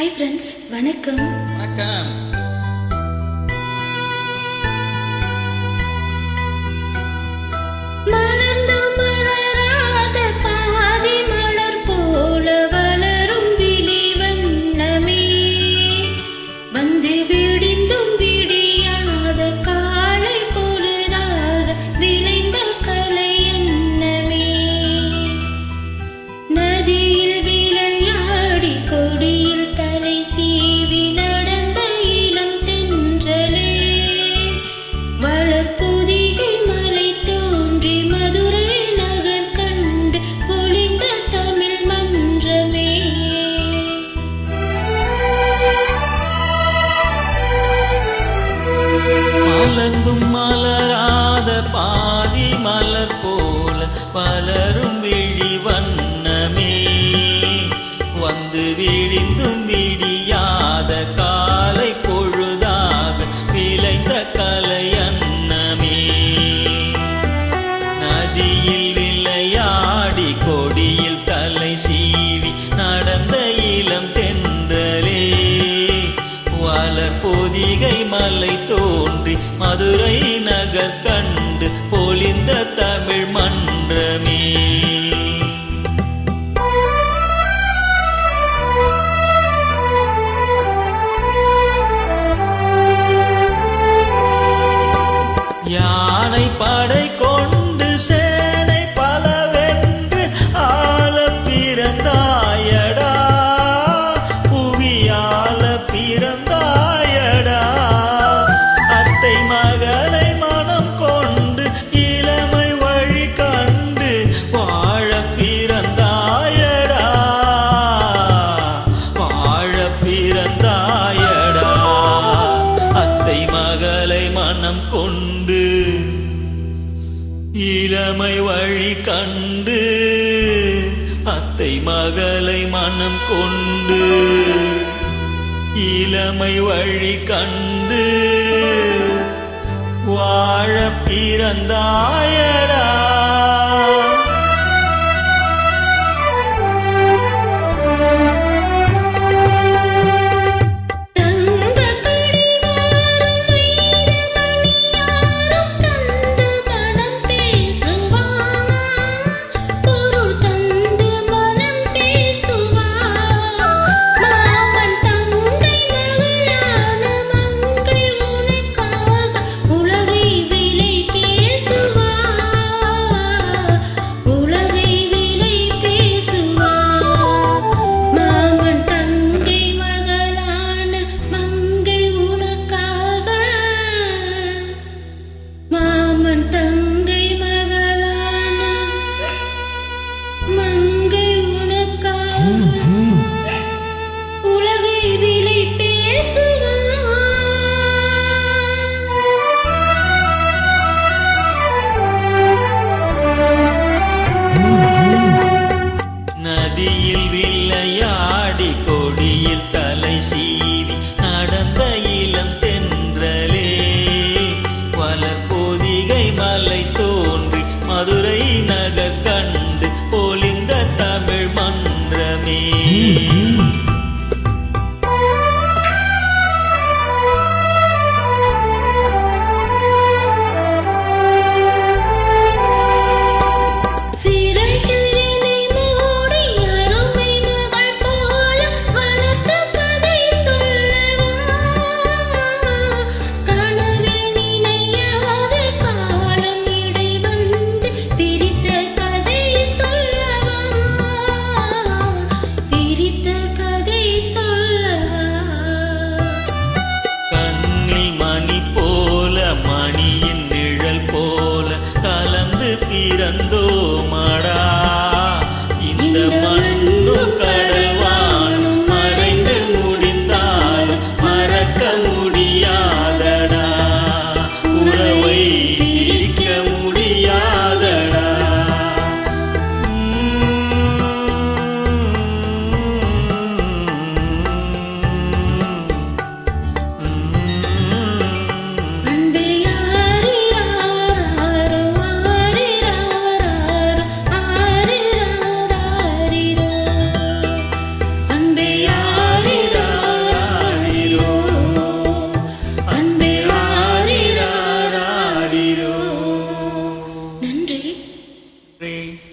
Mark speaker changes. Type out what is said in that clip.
Speaker 1: Hi friends, வணக்கம்.
Speaker 2: வணக்கம். மலர்ந்தும் மலராத பாதி மலர் போல பலரும் விழி வண்ணமே, வந்து விழிந்தும் விடியாத காலை பொழுதாக விளைந்த கலை அன்னமே. நதியில் விளையாடி கொடியில் தலை சீவி நடந்த இளம் தென்றலே, வளர் பொதிகை மலை தோன்றி மதுரை நகர் கண்டு பொலிந்த தமிழ் மன்றமே. யானை படை கொண்டு சேனை பலவென்று ஆள பிறந்தாயடா, புவியால பிறந்தாயடா. அத்தை மகளை மனம் கொண்டு இளமை வழி கண்டு வாழ பிறந்தாயடா, வாழ பிறந்தாயடா. அத்தை மகளை மனம் கொண்டு இளமை வழி கண்டு, அத்தை மகளை மனம் கொண்டு இளமை வழி கண்டு வாழ பிறந்தாயடா. நன்றி.